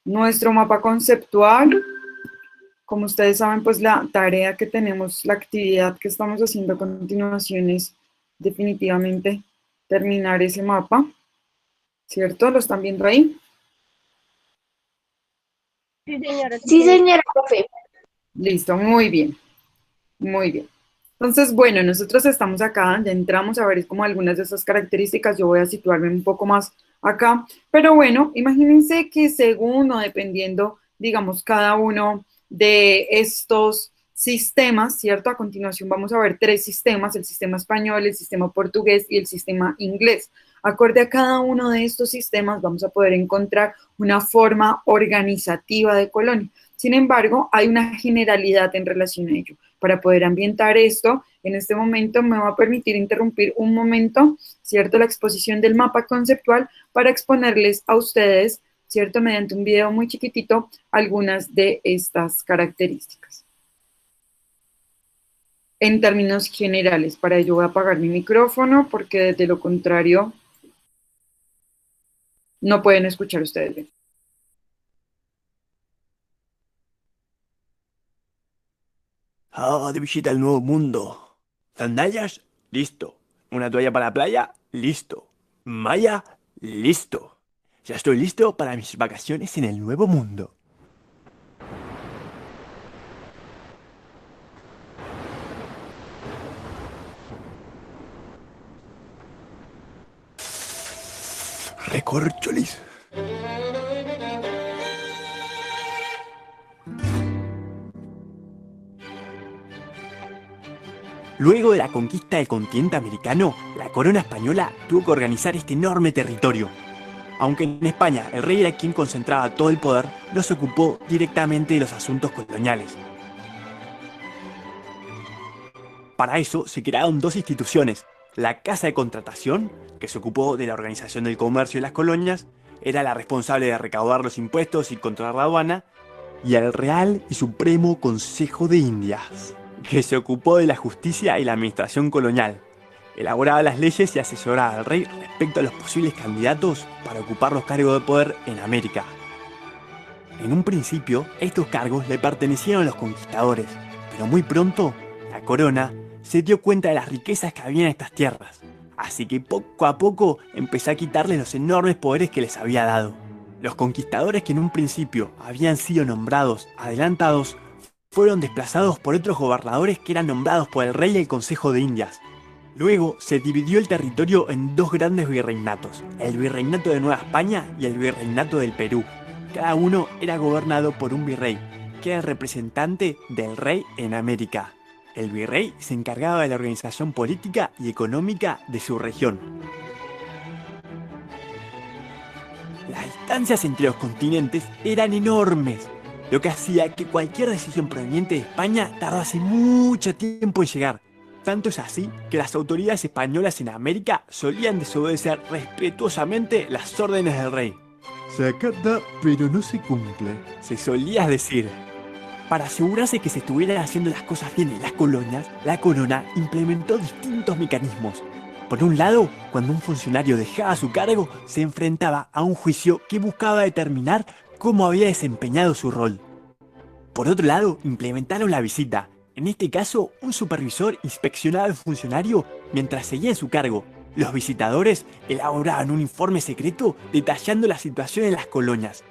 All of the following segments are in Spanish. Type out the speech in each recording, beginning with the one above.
Nuestro mapa conceptual, como ustedes saben, pues la tarea que tenemos, la actividad que estamos haciendo a continuación es definitivamente terminar ese mapa, ¿cierto? ¿Lo están viendo ahí? Sí, señora. Sí, señora profe. Listo, muy bien, muy bien. Entonces, bueno, nosotros estamos acá, ya entramos a ver como algunas de esas características, yo voy a situarme un poco más acá, pero bueno, imagínense que según o dependiendo, digamos, cada uno de estos sistemas, ¿cierto? A continuación vamos a ver tres sistemas, el sistema español, el sistema portugués y el sistema inglés. Acorde a cada uno de estos sistemas vamos a poder encontrar una forma organizativa de colonia. Sin embargo, hay una generalidad en relación a ello. Para poder ambientar esto, en este momento me va a permitir interrumpir un momento, ¿cierto? La exposición del mapa conceptual para exponerles a ustedes, ¿cierto? Mediante un video muy chiquitito, algunas de estas características. En términos generales, para ello voy a apagar mi micrófono porque de lo contrario no pueden escuchar ustedes bien. Ah, de visita al nuevo mundo. ¿Sandalias? Listo. ¿Una toalla para la playa? Listo. ¿Malla? Listo. Ya estoy listo para mis vacaciones en el nuevo mundo. Recorcholis. Luego de la conquista del continente americano, la corona española tuvo que organizar este enorme territorio. Aunque en España el rey era quien concentraba todo el poder, no se ocupó directamente de los asuntos coloniales. Para eso se crearon dos instituciones. La Casa de Contratación, que se ocupó de la organización del comercio de las colonias, era la responsable de recaudar los impuestos y controlar la aduana, y el Real y Supremo Consejo de Indias, que se ocupó de la justicia y la administración colonial. Elaboraba las leyes y asesoraba al rey respecto a los posibles candidatos para ocupar los cargos de poder en América. En un principio, estos cargos le pertenecieron a los conquistadores, pero muy pronto, la corona se dio cuenta de las riquezas que había en estas tierras, así que poco a poco empezó a quitarles los enormes poderes que les había dado. Los conquistadores que en un principio habían sido nombrados adelantados fueron desplazados por otros gobernadores que eran nombrados por el rey y el Consejo de Indias. Luego se dividió el territorio en dos grandes virreinatos, el Virreinato de Nueva España y el Virreinato del Perú. Cada uno era gobernado por un virrey, que era el representante del rey en América. El virrey se encargaba de la organización política y económica de su región. Las distancias entre los continentes eran enormes, lo que hacía que cualquier decisión proveniente de España tardase mucho tiempo en llegar. Tanto es así que las autoridades españolas en América solían desobedecer respetuosamente las órdenes del rey. Se acata, pero no se cumple, se solía decir. Para asegurarse que se estuvieran haciendo las cosas bien en las colonias, la corona implementó distintos mecanismos. Por un lado, cuando un funcionario dejaba su cargo, se enfrentaba a un juicio que buscaba determinar cómo había desempeñado su rol. Por otro lado, implementaron la visita. En este caso, un supervisor inspeccionaba al funcionario mientras seguía en su cargo. Los visitadores elaboraban un informe secreto detallando la situación en las colonias.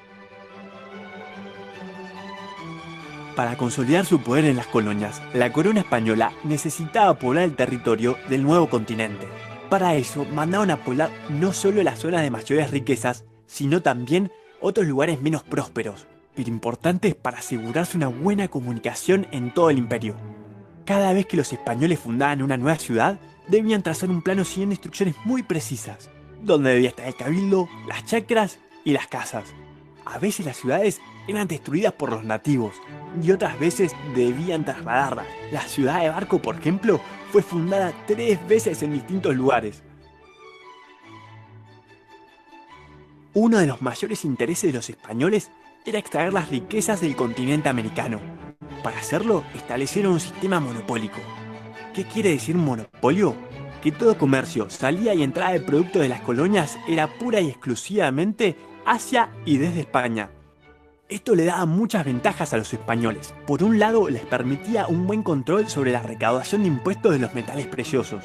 Para consolidar su poder en las colonias, la corona española necesitaba poblar el territorio del nuevo continente. Para eso, mandaron a poblar no solo las zonas de mayores riquezas, sino también otros lugares menos prósperos, pero importantes para asegurarse una buena comunicación en todo el imperio. Cada vez que los españoles fundaban una nueva ciudad, debían trazar un plano siguiendo instrucciones muy precisas, donde debía estar el cabildo, las chacras y las casas. A veces las ciudades eran destruidas por los nativos y otras veces debían trasladarlas. La ciudad de Barco, por ejemplo, fue fundada 3 veces en distintos lugares. Uno de los mayores intereses de los españoles era extraer las riquezas del continente americano. Para hacerlo, establecieron un sistema monopólico. ¿Qué quiere decir monopolio? Que todo comercio, salida y entrada de productos de las colonias era pura y exclusivamente hacia y desde España. Esto le daba muchas ventajas a los españoles. Por un lado, les permitía un buen control sobre la recaudación de impuestos de los metales preciosos.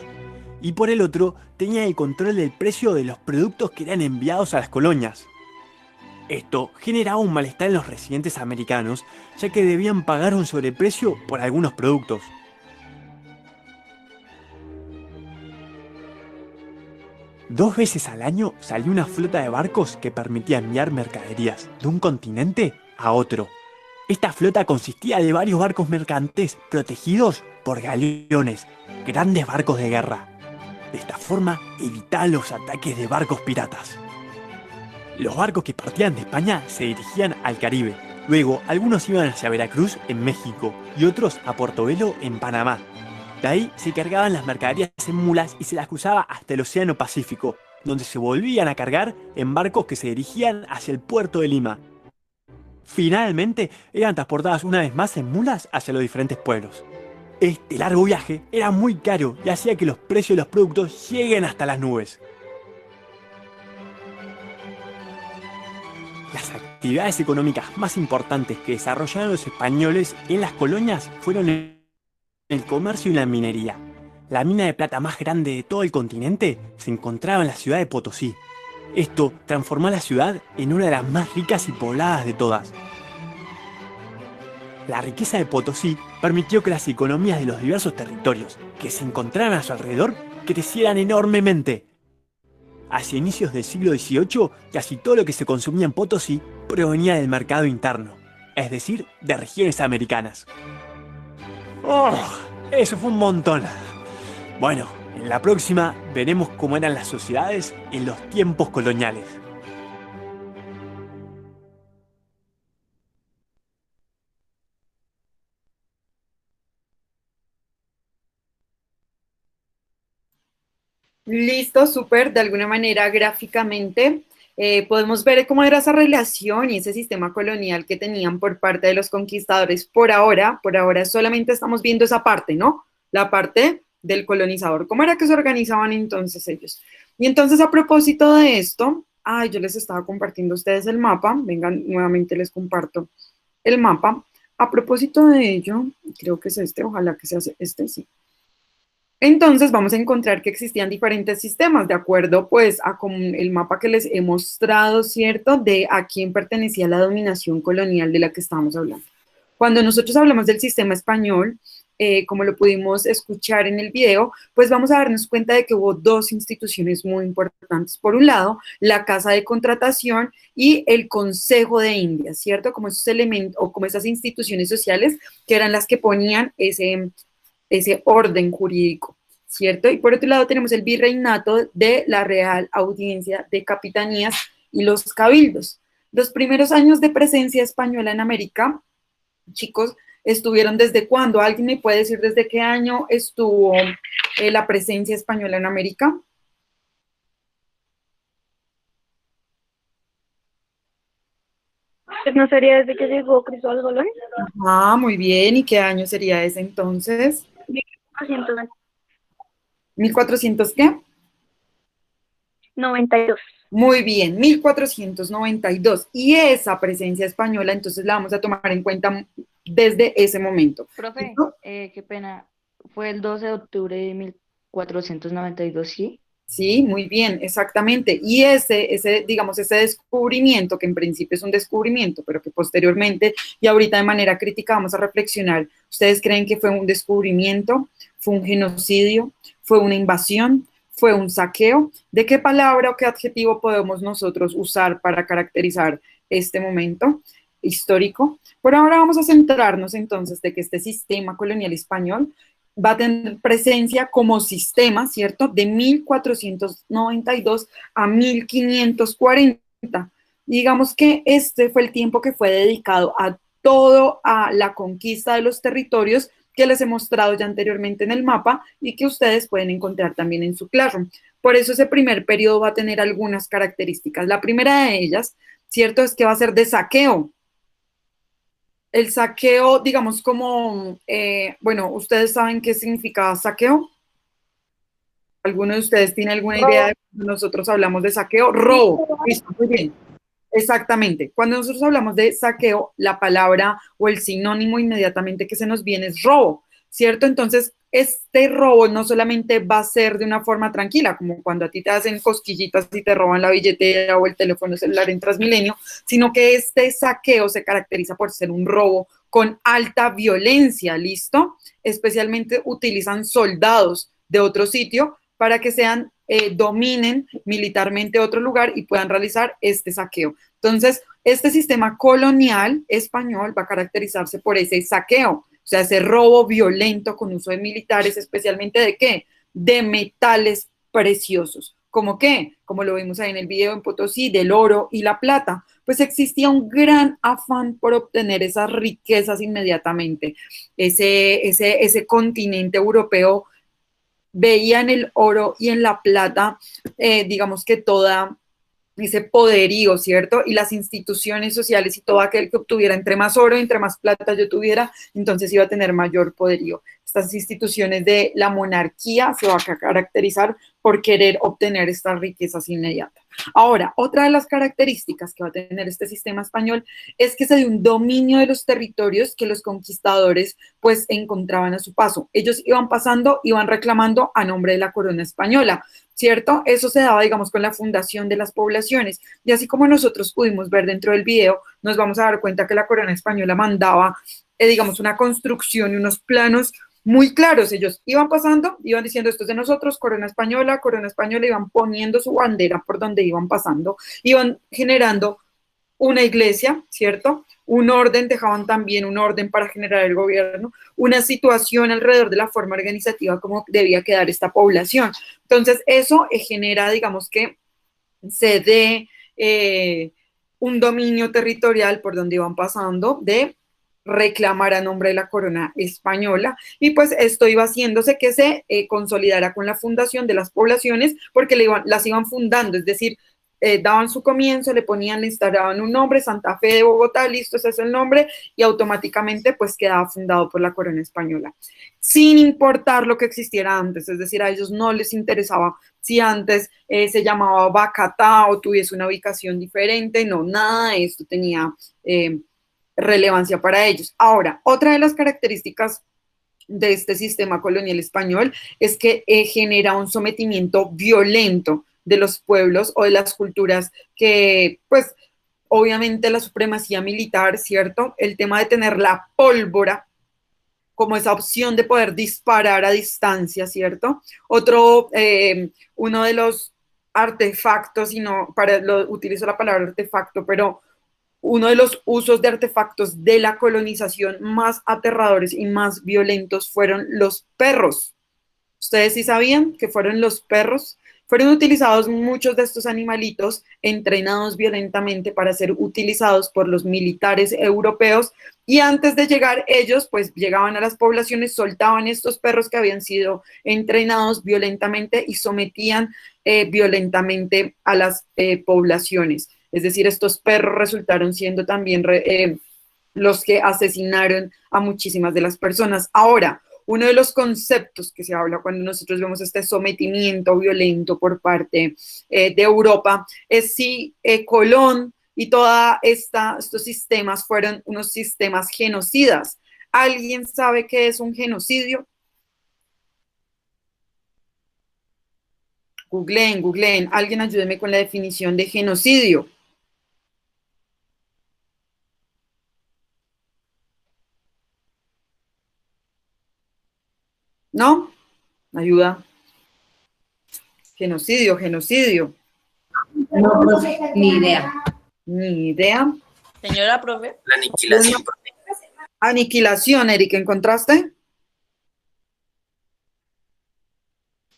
Y por el otro, tenía el control del precio de los productos que eran enviados a las colonias. Esto generaba un malestar en los residentes americanos, ya que debían pagar un sobreprecio por algunos productos. Dos veces al año salía una flota de barcos que permitía enviar mercaderías de un continente a otro. Esta flota consistía de varios barcos mercantes protegidos por galeones, grandes barcos de guerra. De esta forma evitaban los ataques de barcos piratas. Los barcos que partían de España se dirigían al Caribe. Luego, algunos iban hacia Veracruz, en México, y otros a Portobelo, en Panamá. De ahí se cargaban las mercaderías en mulas y se las cruzaba hasta el Océano Pacífico, donde se volvían a cargar en barcos que se dirigían hacia el puerto de Lima. Finalmente, eran transportadas una vez más en mulas hacia los diferentes pueblos. Este largo viaje era muy caro y hacía que los precios de los productos lleguen hasta las nubes. Las actividades económicas más importantes que desarrollaron los españoles en las colonias fueron el comercio y la minería. La mina de plata más grande de todo el continente se encontraba en la ciudad de Potosí. Esto transformó a la ciudad en una de las más ricas y pobladas de todas. La riqueza de Potosí permitió que las economías de los diversos territorios que se encontraban a su alrededor crecieran enormemente. Hacia inicios del siglo XVIII, casi todo lo que se consumía en Potosí provenía del mercado interno, es decir, de regiones americanas. ¡Oh! Eso fue un montón. Bueno, en la próxima veremos cómo eran las sociedades en los tiempos coloniales. Listo, súper. De alguna manera, gráficamente, podemos ver cómo era esa relación y ese sistema colonial que tenían por parte de los conquistadores. Por ahora solamente estamos viendo esa parte, ¿no? La parte del colonizador. ¿Cómo era que se organizaban entonces ellos? Y entonces, a propósito de esto, ay, yo les estaba compartiendo a ustedes el mapa. Vengan, nuevamente les comparto el mapa. A propósito de ello, creo que es este, ojalá que sea este, sí. Entonces vamos a encontrar que existían diferentes sistemas, de acuerdo pues a como el mapa que les he mostrado, ¿cierto? De a quién pertenecía la dominación colonial de la que estamos hablando. Cuando nosotros hablamos del sistema español, como lo pudimos escuchar en el video, pues vamos a darnos cuenta de que hubo dos instituciones muy importantes. Por un lado, la Casa de Contratación y el Consejo de Indias, ¿cierto? Como esos elementos o como esas instituciones sociales que eran las que ponían ese orden jurídico, ¿cierto? Y por otro lado tenemos el virreinato de la Real Audiencia de Capitanías y los cabildos. Los primeros años de presencia española en América, chicos, estuvieron desde cuándo. ¿Alguien me puede decir desde qué año estuvo la presencia española en América? Pues no sería desde que llegó Cristóbal Colón. Ah, muy bien. ¿Y qué año sería ese entonces? 1400 qué? 92. Muy bien, 1492. Y esa presencia española, entonces la vamos a tomar en cuenta desde ese momento. Profe, ¿Listo? qué pena. Fue el 12 de octubre de 1492, ¿sí? Sí, muy bien, exactamente. Y digamos, ese descubrimiento, que en principio es un descubrimiento, pero que posteriormente y ahorita de manera crítica vamos a reflexionar, ¿ustedes creen que fue un descubrimiento? ¿Fue un genocidio? ¿Fue una invasión? ¿Fue un saqueo? ¿De qué palabra o qué adjetivo podemos nosotros usar para caracterizar este momento histórico? Por ahora vamos a centrarnos entonces de que este sistema colonial español va a tener presencia como sistema, ¿cierto? De 1492 a 1540. Digamos que este fue el tiempo que fue dedicado a todo a la conquista de los territorios que les he mostrado ya anteriormente en el mapa y que ustedes pueden encontrar también en su Classroom. Por eso ese primer periodo va a tener algunas características. La primera de ellas, ¿cierto? Es que va a ser de saqueo. El saqueo, digamos como, bueno, ¿ustedes saben qué significa saqueo? ¿Alguno de ustedes tiene alguna idea de cuando nosotros hablamos de saqueo? Robo. Listo, muy bien. Exactamente. Cuando nosotros hablamos de saqueo, la palabra o el sinónimo inmediatamente que se nos viene es robo, ¿cierto? Entonces, este robo no solamente va a ser de una forma tranquila, como cuando a ti te hacen cosquillitas y te roban la billetera o el teléfono celular en Transmilenio, sino que este saqueo se caracteriza por ser un robo con alta violencia, ¿listo? Especialmente utilizan soldados de otro sitio para que dominen militarmente otro lugar y puedan realizar este saqueo. Entonces, este sistema colonial español va a caracterizarse por ese saqueo, o sea, ese robo violento con uso de militares, especialmente ¿de qué? De metales preciosos. ¿Cómo qué? Como lo vimos ahí en el video en Potosí, del oro y la plata. Pues existía un gran afán por obtener esas riquezas inmediatamente. Ese continente europeo veía en el oro y en la plata, digamos que toda ese poderío, ¿cierto? Y las instituciones sociales y todo aquel que obtuviera entre más oro, entre más plata yo tuviera, entonces iba a tener mayor poderío. Estas instituciones de la monarquía se van a caracterizar por querer obtener estas riquezas inmediatas. Ahora, otra de las características que va a tener este sistema español es que se dio un dominio de los territorios que los conquistadores pues encontraban a su paso. Ellos iban pasando, iban reclamando a nombre de la corona española, ¿cierto? Eso se daba, digamos, con la fundación de las poblaciones. Y así como nosotros pudimos ver dentro del video, nos vamos a dar cuenta que la corona española mandaba, digamos, una construcción y unos planos muy claros. Ellos iban pasando, iban diciendo esto es de nosotros, corona española, iban poniendo su bandera por donde iban pasando, iban generando una iglesia, ¿cierto? Un orden, dejaban también un orden para generar el gobierno, una situación alrededor de la forma organizativa como debía quedar esta población. Entonces, eso genera, digamos que se dé un dominio territorial por donde iban pasando de reclamar a nombre de la corona española y pues esto iba haciéndose que se consolidara con la fundación de las poblaciones porque las iban fundando, es decir, daban su comienzo, le instalaban un nombre, Santa Fe de Bogotá, listo, ese es el nombre, y automáticamente pues quedaba fundado por la corona española, sin importar lo que existiera antes, es decir, a ellos no les interesaba si antes se llamaba Bacatá o tuviese una ubicación diferente, no, nada de esto tenía relevancia para ellos. Ahora, otra de las características de este sistema colonial español es que genera un sometimiento violento de los pueblos o de las culturas que, pues, obviamente la supremacía militar, ¿cierto? El tema de tener la pólvora como esa opción de poder disparar a distancia, ¿cierto? Uno de los artefactos, y no, utilizo la palabra artefacto, pero uno de los usos de artefactos de la colonización más aterradores y más violentos fueron los perros. ¿Ustedes sí sabían que fueron los perros? Fueron utilizados muchos de estos animalitos entrenados violentamente para ser utilizados por los militares europeos y antes de llegar ellos pues llegaban a las poblaciones, soltaban estos perros que habían sido entrenados violentamente y sometían violentamente a las poblaciones. Es decir, estos perros resultaron siendo también los que asesinaron a muchísimas de las personas. Ahora, uno de los conceptos que se habla cuando nosotros vemos este sometimiento violento por parte de Europa es si Colón y todos estos sistemas fueron unos sistemas genocidas. ¿Alguien sabe qué es un genocidio? Googleen. Alguien ayúdeme con la definición de genocidio. ¿No? Ayuda. Genocidio. No, profe, ni idea. Ni idea. Señora profe. La aniquilación. Aniquilación, Eric, ¿encontraste?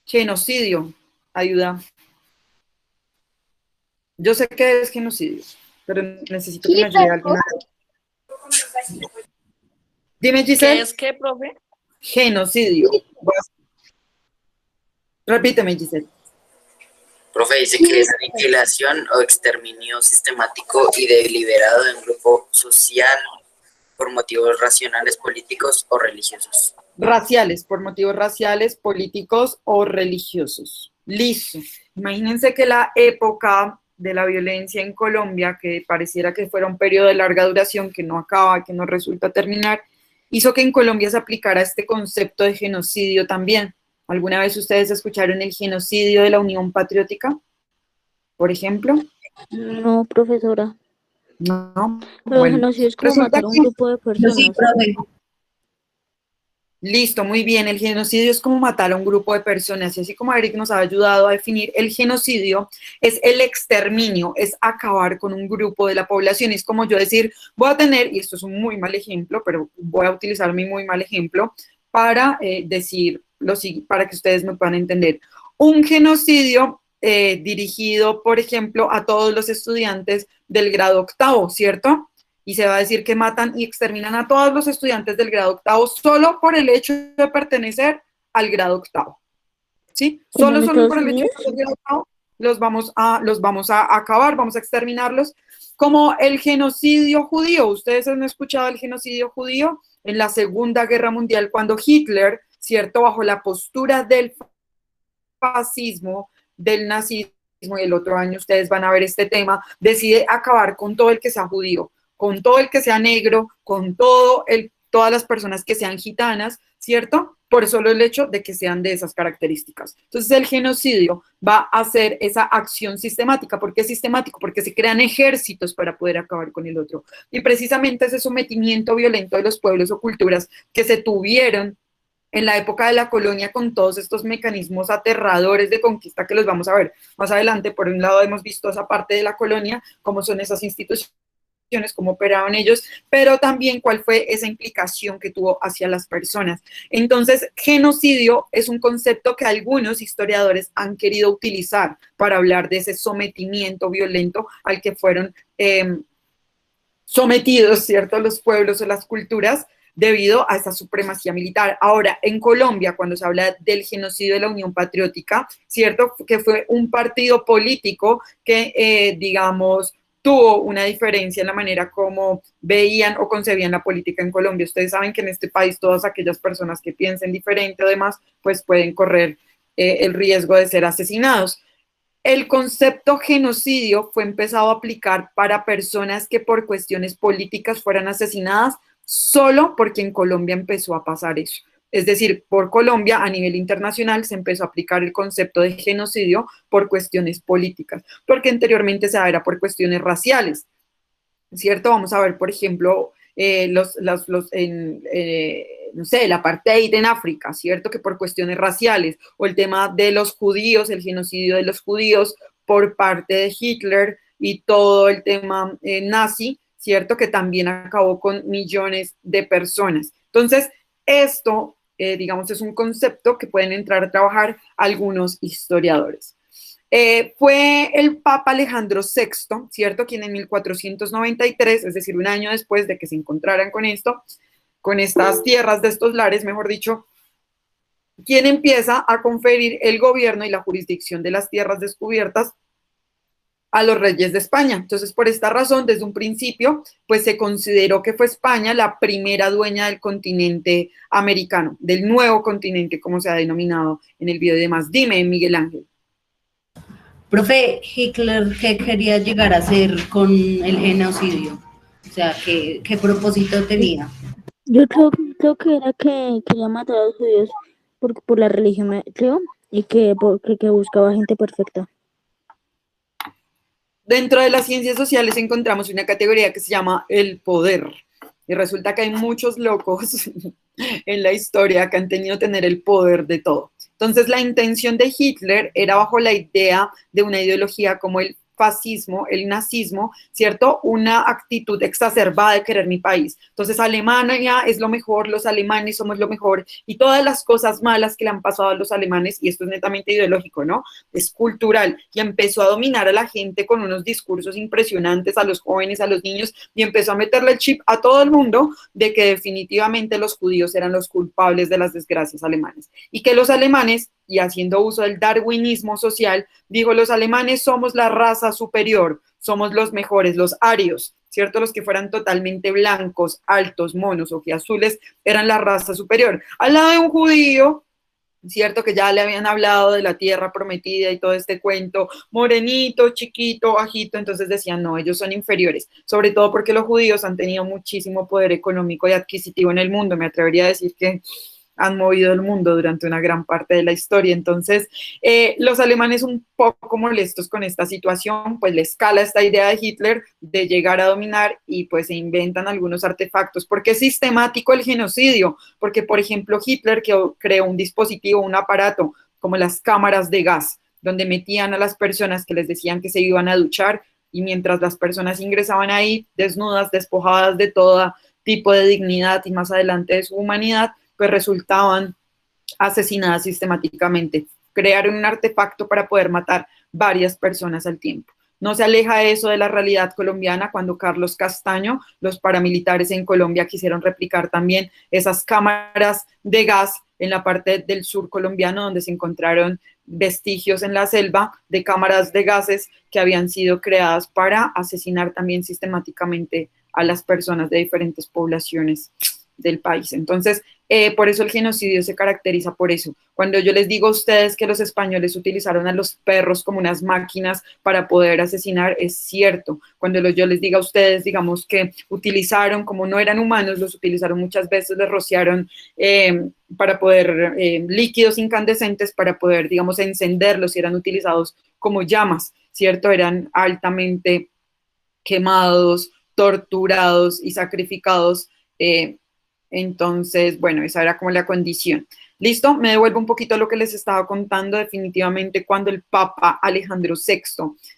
Genocidio. Ayuda. Yo sé que es genocidio, pero necesito que me ayude alguien. Dime, Giselle. ¿Qué es qué, profe? Genocidio. Repíteme, Giselle. Profe, dice que es aniquilación o exterminio sistemático y deliberado de un grupo social por motivos racionales, políticos o religiosos. Raciales, por motivos raciales, políticos o religiosos. Listo. Imagínense que la época de la violencia en Colombia, que pareciera que fuera un periodo de larga duración que no acaba, que no resulta terminar, hizo que en Colombia se aplicara este concepto de genocidio también. ¿Alguna vez ustedes escucharon el genocidio de la Unión Patriótica, por ejemplo? No, profesora. No. Pero el Bueno, genocidio es como resulta matar a un que grupo de Yo sí, personas. profe. listo, muy bien. El genocidio es como matar a un grupo de personas y así como Eric nos ha ayudado a definir, el genocidio es el exterminio, es acabar con un grupo de la población. Es como yo decir, voy a tener, y esto es un muy mal ejemplo, pero voy a utilizar mi muy mal ejemplo para decir para que ustedes me puedan entender. Un genocidio dirigido, por ejemplo, a todos los estudiantes del grado octavo, ¿cierto? Y se va a decir que matan y exterminan a todos los estudiantes del grado octavo solo por el hecho de pertenecer al grado octavo, ¿sí? ¿Como Solo, en solo Estados por el hecho de Unidos? ser del grado octavo los vamos a acabar, vamos a exterminarlos. Como el genocidio judío, ¿ustedes han escuchado el genocidio judío? En la Segunda Guerra Mundial, cuando Hitler, ¿cierto? Bajo la postura del fascismo, del nazismo, y el otro año ustedes van a ver este tema, decide acabar con todo el que sea judío, con todo el que sea negro, con todas las personas que sean gitanas, ¿cierto? Por solo el hecho de que sean de esas características. Entonces el genocidio va a ser esa acción sistemática. ¿Por qué sistemático? Porque se crean ejércitos para poder acabar con el otro. Y precisamente ese sometimiento violento de los pueblos o culturas que se tuvieron en la época de la colonia con todos estos mecanismos aterradores de conquista que los vamos a ver más adelante. Por un lado hemos visto esa parte de la colonia, cómo son esas instituciones, cómo operaban ellos, pero también cuál fue esa implicación que tuvo hacia las personas. Entonces, genocidio es un concepto que algunos historiadores han querido utilizar para hablar de ese sometimiento violento al que fueron sometidos, ¿cierto?, los pueblos o las culturas debido a esa supremacía militar. Ahora, en Colombia, cuando se habla del genocidio de la Unión Patriótica, ¿cierto?, que fue un partido político que, digamos, tuvo una diferencia en la manera como veían o concebían la política en Colombia. Ustedes saben que en este país todas aquellas personas que piensen diferente o demás, pues pueden correr el riesgo de ser asesinados. El concepto genocidio fue empezado a aplicar para personas que por cuestiones políticas fueran asesinadas solo porque en Colombia empezó a pasar eso. Es decir, por Colombia a nivel internacional se empezó a aplicar el concepto de genocidio por cuestiones políticas, porque anteriormente se era por cuestiones raciales, ¿cierto? Vamos a ver, por ejemplo, no sé, el apartheid en África, ¿cierto? Que por cuestiones raciales, o el tema de los judíos, el genocidio de los judíos por parte de Hitler y todo el tema nazi, ¿cierto? Que también acabó con millones de personas. Entonces, esto, digamos, es un concepto que pueden entrar a trabajar algunos historiadores. Fue el Papa Alejandro VI, ¿cierto?, quien en 1493, es decir, un año después de que se encontraran con esto, con estas tierras de estos lares, mejor dicho, quien empieza a conferir el gobierno y la jurisdicción de las tierras descubiertas a los reyes de España. Entonces, por esta razón, desde un principio, pues se consideró que fue España la primera dueña del continente americano, del nuevo continente, como se ha denominado en el video y demás. Dime, Miguel Ángel. Profe, Hitler, ¿qué quería llegar a hacer con el genocidio? O sea, ¿qué propósito tenía? Yo creo que era que quería matar a los judíos por la religión, creo, y que buscaba gente perfecta. Dentro de las ciencias sociales encontramos una categoría que se llama el poder. Y resulta que hay muchos locos en la historia que han tenido que tener el poder de todo. Entonces, la intención de Hitler era bajo la idea de una ideología como el fascismo, el nazismo, ¿cierto? Una actitud exacerbada de querer mi país. Entonces, Alemania es lo mejor, los alemanes somos lo mejor, y todas las cosas malas que le han pasado a los alemanes, y esto es netamente ideológico, ¿no? Es cultural, y empezó a dominar a la gente con unos discursos impresionantes, a los jóvenes, a los niños, y empezó a meterle el chip a todo el mundo de que definitivamente los judíos eran los culpables de las desgracias alemanas, y que los alemanes, y haciendo uso del darwinismo social, dijo, los alemanes somos la raza superior, somos los mejores, los arios, ¿cierto? Los que fueran totalmente blancos, altos, monos, ojiazules, eran la raza superior. Al lado de un judío, cierto, que ya le habían hablado de la tierra prometida y todo este cuento, morenito, chiquito, bajito, entonces decían, no, ellos son inferiores, sobre todo porque los judíos han tenido muchísimo poder económico y adquisitivo en el mundo, me atrevería a decir que han movido el mundo durante una gran parte de la historia. Entonces, los alemanes un poco molestos con esta situación, pues les cala esta idea de Hitler de llegar a dominar y pues se inventan algunos artefactos. ¿Por qué es sistemático el genocidio? Porque, por ejemplo, Hitler creó un dispositivo, un aparato, como las cámaras de gas, donde metían a las personas que les decían que se iban a duchar y mientras las personas ingresaban ahí, desnudas, despojadas de todo tipo de dignidad y más adelante de su humanidad, pues resultaban asesinadas sistemáticamente. Crearon un artefacto para poder matar varias personas al tiempo. No se aleja eso de la realidad colombiana cuando Carlos Castaño, los paramilitares en Colombia quisieron replicar también esas cámaras de gas en la parte del sur colombiano donde se encontraron vestigios en la selva de cámaras de gases que habían sido creadas para asesinar también sistemáticamente a las personas de diferentes poblaciones del país. Entonces, por eso el genocidio se caracteriza por eso. Cuando yo les digo a ustedes que los españoles utilizaron a los perros como unas máquinas para poder asesinar, es cierto. Cuando yo les diga a ustedes, digamos, que utilizaron, como no eran humanos, los utilizaron muchas veces, les rociaron para poder, líquidos incandescentes para poder, digamos, encenderlos y eran utilizados como llamas, ¿cierto? Eran altamente quemados, torturados y sacrificados. Entonces, bueno, esa era como la condición. Listo, me devuelvo un poquito a lo que les estaba contando. Definitivamente cuando el Papa Alejandro VI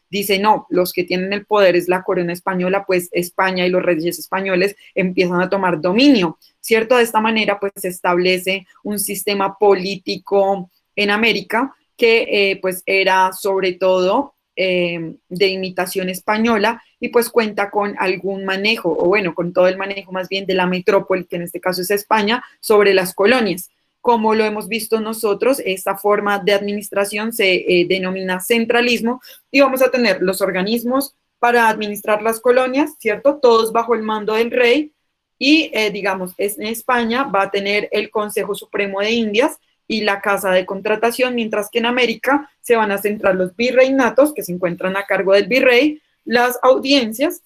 dice, no, los que tienen el poder es la corona española, pues España y los reyes españoles empiezan a tomar dominio, ¿cierto? De esta manera, pues se establece un sistema político en América que pues era sobre todo de imitación española y pues cuenta con algún manejo, o bueno, con todo el manejo más bien de la metrópoli, que en este caso es España, sobre las colonias. Como lo hemos visto nosotros, esta forma de administración se denomina centralismo y vamos a tener los organismos para administrar las colonias, ¿cierto? Todos bajo el mando del rey y, digamos, en España va a tener el Consejo Supremo de Indias y la Casa de Contratación, mientras que en América se van a centrar los virreinatos, que se encuentran a cargo del virrey, las audiencias,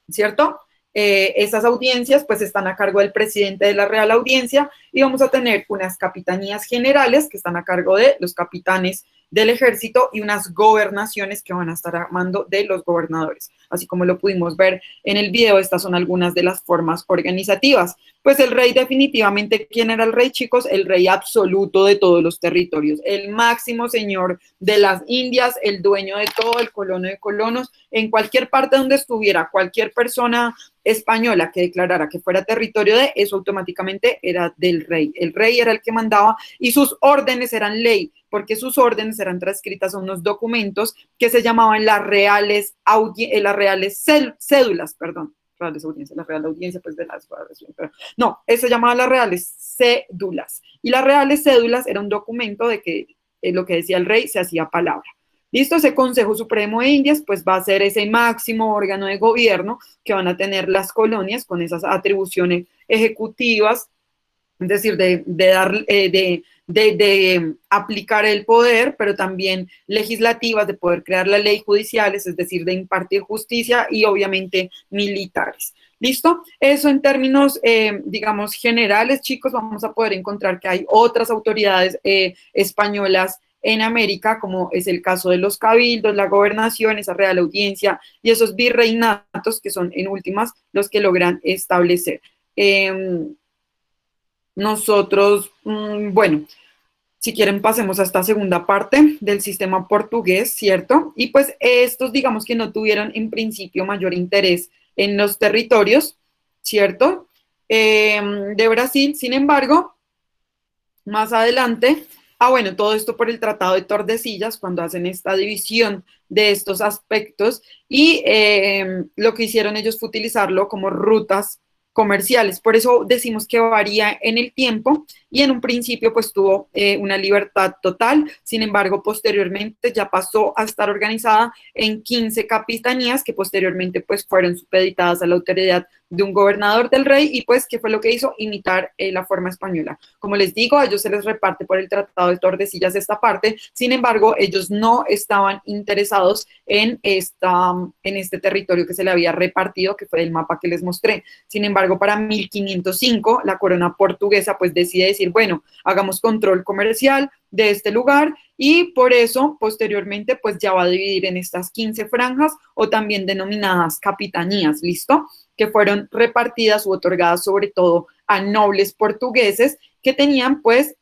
¿cierto? Esas audiencias pues están a cargo del presidente de la Real Audiencia y vamos a tener unas capitanías generales que están a cargo de los capitanes del ejército y unas gobernaciones que van a estar a mando de los gobernadores. Así como lo pudimos ver en el video, estas son algunas de las formas organizativas. Pues el rey definitivamente, ¿quién era el rey, chicos? El rey absoluto de todos los territorios, el máximo señor de las Indias, el dueño de todo, el colono de colonos, en cualquier parte donde estuviera cualquier persona española que declarara que fuera territorio de, eso automáticamente era del rey. El rey era el que mandaba y sus órdenes eran ley, porque sus órdenes eran transcritas a unos documentos que se llamaban las reales cédulas, perdón. Reales audiencias, la Real Audiencia, pues de las... No, eso se llamaba las reales cédulas. Y las reales cédulas era un documento de que lo que decía el rey se hacía palabra. Listo, ese Consejo Supremo de Indias, pues va a ser ese máximo órgano de gobierno que van a tener las colonias con esas atribuciones ejecutivas, es decir, de aplicar el poder, pero también legislativas, de poder crear las leyes judiciales, es decir, de impartir justicia y obviamente militares. ¿Listo? Eso en términos, digamos, generales, chicos, vamos a poder encontrar que hay otras autoridades españolas en América, como es el caso de los cabildos, la gobernación, esa Real Audiencia y esos virreinatos que son en últimas los que logran establecer. Nosotros, bueno, si quieren pasemos a esta segunda parte del sistema portugués, ¿cierto? Y pues estos digamos que no tuvieron en principio mayor interés en los territorios, ¿cierto? De Brasil, sin embargo, más adelante, bueno, todo esto por el Tratado de Tordesillas, cuando hacen esta división de estos aspectos, y lo que hicieron ellos fue utilizarlo como rutas comerciales. Por eso decimos que varía en el tiempo y en un principio pues tuvo una libertad total. Sin embargo, posteriormente ya pasó a estar organizada en 15 capitanías que posteriormente pues fueron supeditadas a la autoridad de un gobernador del rey, y pues, ¿qué fue lo que hizo? Imitar la forma española. Como les digo, a ellos se les reparte por el Tratado de Tordesillas esta parte. Sin embargo, ellos no estaban interesados en este territorio que se le había repartido, que fue el mapa que les mostré. Sin embargo, para 1505, la corona portuguesa pues decide decir, bueno, hagamos control comercial de este lugar, y por eso posteriormente pues ya va a dividir en estas 15 franjas, o también denominadas capitanías, ¿listo? Que fueron repartidas u otorgadas sobre todo a nobles portugueses que tenían pues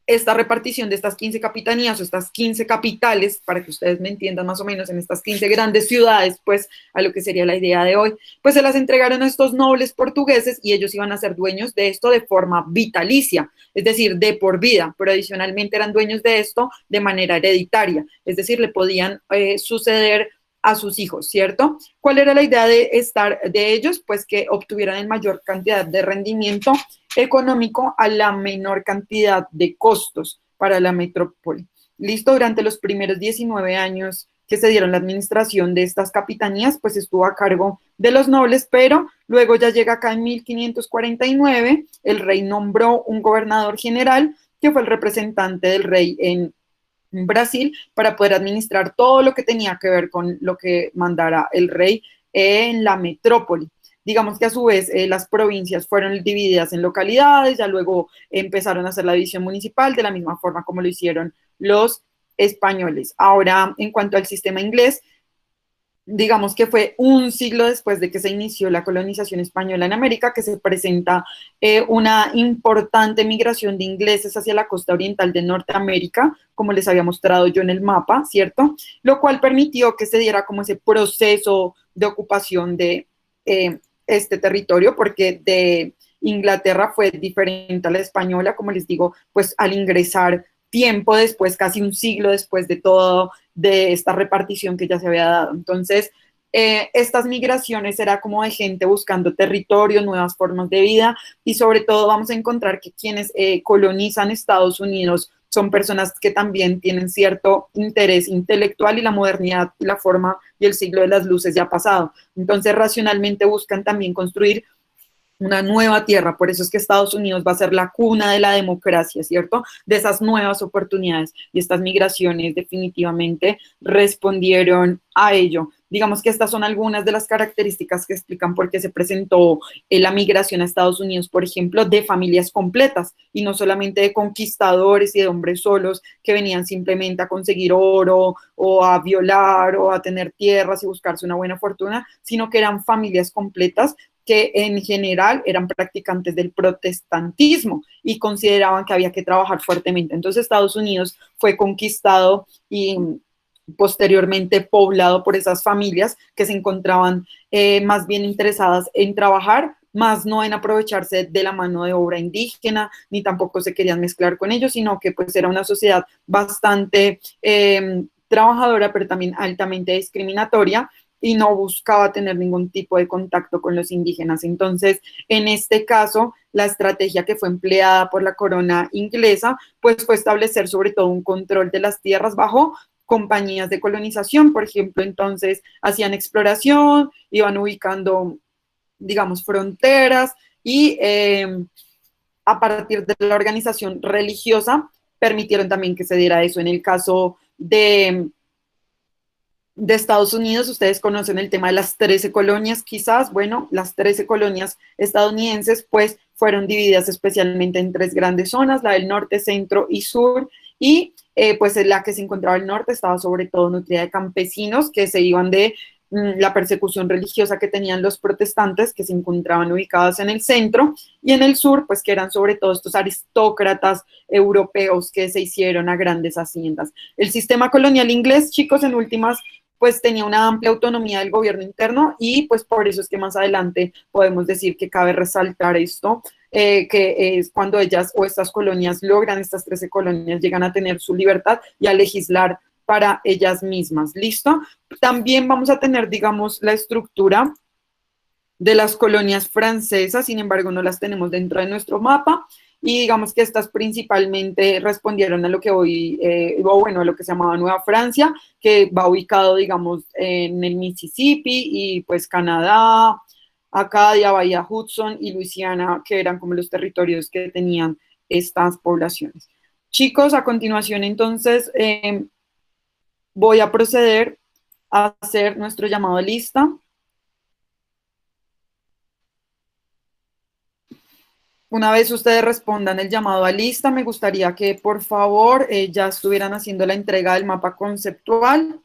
esta repartición de estas 15 capitanías o estas 15 capitales, para que ustedes me entiendan más o menos, en estas 15 grandes ciudades, pues a lo que sería la idea de hoy, pues se las entregaron a estos nobles portugueses, y ellos iban a ser dueños de esto de forma vitalicia, es decir, de por vida, pero adicionalmente eran dueños de esto de manera hereditaria, es decir, le podían suceder a sus hijos, ¿cierto? ¿Cuál era la idea de ellos? Pues que obtuvieran en mayor cantidad de rendimiento económico a la menor cantidad de costos para la metrópoli. Listo, durante los primeros 19 años que se dieron la administración de estas capitanías, pues estuvo a cargo de los nobles, pero luego ya llega acá en 1549, el rey nombró un gobernador general, que fue el representante del rey en Brasil, para poder administrar todo lo que tenía que ver con lo que mandara el rey en la metrópoli. Digamos que a su vez las provincias fueron divididas en localidades, ya luego empezaron a hacer la división municipal de la misma forma como lo hicieron los españoles. Ahora, en cuanto al sistema inglés, digamos que fue un siglo después de que se inició la colonización española en América, que se presenta una importante migración de ingleses hacia la costa oriental de Norteamérica, como les había mostrado yo en el mapa, ¿cierto? Lo cual permitió que se diera como ese proceso de ocupación de este territorio, porque de Inglaterra fue diferente a la española, como les digo, pues al ingresar tiempo después, casi un siglo después de todo, de esta repartición que ya se había dado. Entonces, estas migraciones era como de gente buscando territorio, nuevas formas de vida, y sobre todo vamos a encontrar que quienes colonizan Estados Unidos son personas que también tienen cierto interés intelectual, y la modernidad, la forma y el siglo de las luces ya ha pasado. Entonces, racionalmente buscan también construir una nueva tierra. Por eso es que Estados Unidos va a ser la cuna de la democracia, ¿cierto? De esas nuevas oportunidades, y estas migraciones definitivamente respondieron a ello. Digamos que estas son algunas de las características que explican por qué se presentó la migración a Estados Unidos, por ejemplo, de familias completas, y no solamente de conquistadores y de hombres solos que venían simplemente a conseguir oro o a violar o a tener tierras y buscarse una buena fortuna, sino que eran familias completas que en general eran practicantes del protestantismo y consideraban que había que trabajar fuertemente. Entonces Estados Unidos fue conquistado y posteriormente poblado por esas familias que se encontraban más bien interesadas en trabajar, más no en aprovecharse de la mano de obra indígena, ni tampoco se querían mezclar con ellos, sino que pues era una sociedad bastante trabajadora, pero también altamente discriminatoria, y no buscaba tener ningún tipo de contacto con los indígenas. Entonces, en este caso, la estrategia que fue empleada por la corona inglesa, pues fue establecer sobre todo un control de las tierras bajo compañías de colonización, por ejemplo. Entonces, hacían exploración, iban ubicando, digamos, fronteras, y a partir de la organización religiosa, permitieron también que se diera eso. En el caso de Estados Unidos, ustedes conocen el tema de las 13 colonias, quizás. Bueno, las 13 colonias estadounidenses pues fueron divididas especialmente en 3 grandes zonas, la del norte, centro y sur, y pues en la que se encontraba al norte estaba sobre todo nutrida de campesinos que se iban de la persecución religiosa que tenían los protestantes, que se encontraban ubicados en el centro, y en el sur, pues que eran sobre todo estos aristócratas europeos que se hicieron a grandes haciendas. El sistema colonial inglés, chicos, en últimas, pues tenía una amplia autonomía del gobierno interno, y pues por eso es que más adelante podemos decir que cabe resaltar esto, que es cuando ellas o estas colonias logran, estas 13 colonias llegan a tener su libertad y a legislar para ellas mismas. ¿Listo? También vamos a tener, digamos, la estructura de las colonias francesas, sin embargo no las tenemos dentro de nuestro mapa, y digamos que estas principalmente respondieron a lo que hoy, o bueno, a lo que se llamaba Nueva Francia, que va ubicado, digamos, en el Mississippi y pues Canadá, Acadia, Bahía Hudson y Luisiana, que eran como los territorios que tenían estas poblaciones. Chicos, a continuación entonces voy a proceder a hacer nuestro llamado a lista. Una vez ustedes respondan el llamado a lista, me gustaría que por favor ya estuvieran haciendo la entrega del mapa conceptual.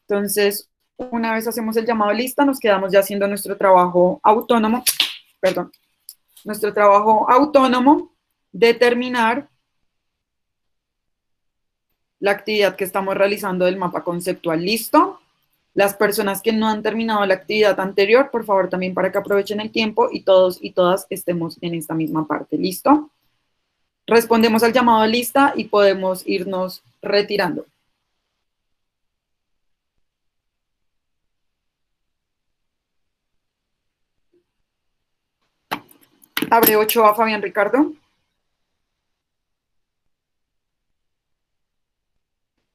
Entonces, una vez hacemos el llamado a lista, nos quedamos ya haciendo nuestro trabajo autónomo, perdón, nuestro trabajo autónomo, determinar la actividad que estamos realizando del mapa conceptual. ¿Listo? Las personas que no han terminado la actividad anterior, por favor, también para que aprovechen el tiempo y todos y todas estemos en esta misma parte. ¿Listo? Respondemos al llamado a lista y podemos irnos retirando. Abre 8 a Fabián Ricardo.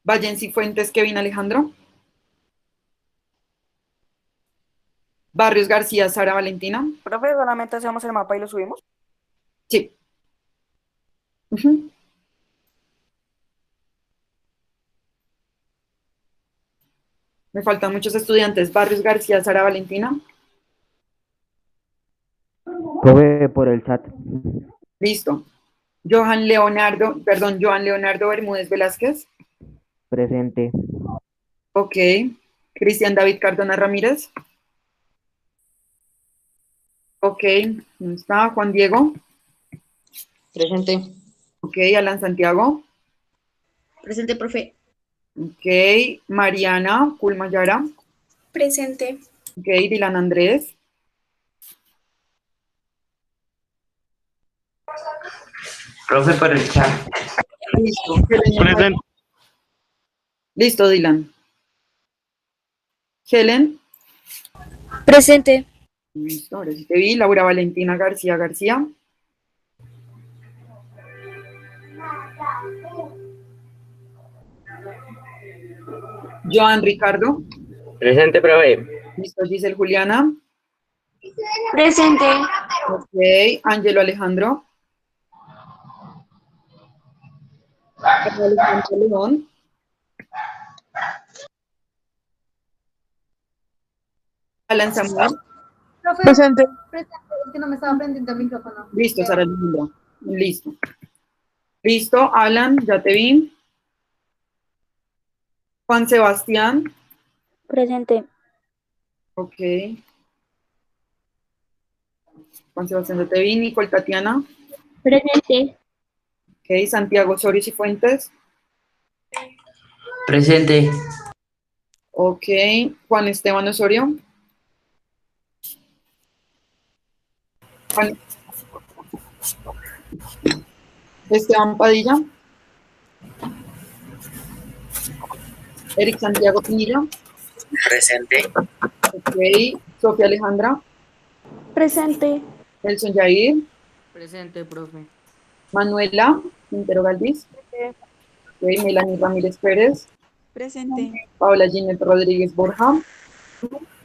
Vallensi Fuentes, Kevin Alejandro. Barrios García, Sara Valentina. Profe, solamente hacemos el mapa y lo subimos. Sí. Me faltan muchos estudiantes. Barrios García, Sara Valentina. Profe, por el chat. Listo. Johan Leonardo Bermúdez Velázquez. Presente. Ok. Cristian David Cardona Ramírez. Ok. ¿No está? Juan Diego. Presente. Ok. Alan Santiago. Presente, profe. Ok. Mariana Kulmayara. Presente. Ok. Dylan Andrés. Profe, por el chat. Listo. Helen. Listo, Dylan. Helen. Presente. Listo, ahora sí te vi. Laura Valentina García García. Joan Ricardo. Presente, profe. Listo, Giselle Juliana. Presente. Ok, Ángelo Alejandro. Alejandro León. Alan Samuel. Presente. Es que no me estaba prendiendo el micrófono. Listo, Sara Alejandra. Listo. Listo, Alan, ya te vi. Juan Sebastián. Presente. Ok. Juan Sebastián, ya te vi. Nicole Tatiana. Presente. Ok, Santiago Osorio Cifuentes. Presente. Ok, Juan Esteban Osorio. Juan Esteban Padilla. Eric Santiago Pinilla. Presente. Ok, Sofía Alejandra. Presente. Nelson Jair. Presente, profe. Manuela Quintero Galvis. Ok, Melanie Ramírez Pérez. Presente. Paola Ginette Rodríguez Borja.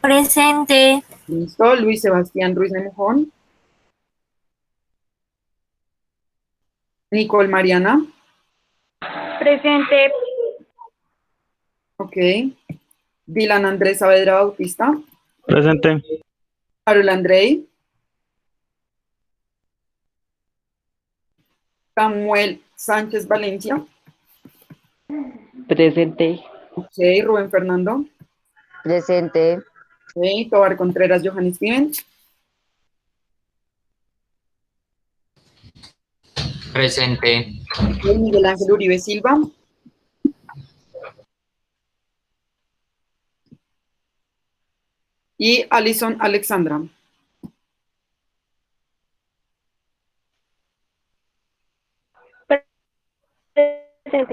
Presente. Listo. Luis Sebastián Ruiz Nemujón. Nicole Mariana. Presente. Ok. Dylan Andrés Saavedra Bautista. Presente. Carol Andrei. Samuel Sánchez Valencia. Presente. Ok. Rubén Fernando. Presente. Ok. Tobar Contreras Johan Steven. Presente. Ok, Miguel Ángel Uribe Silva. Y Alison Alexandra.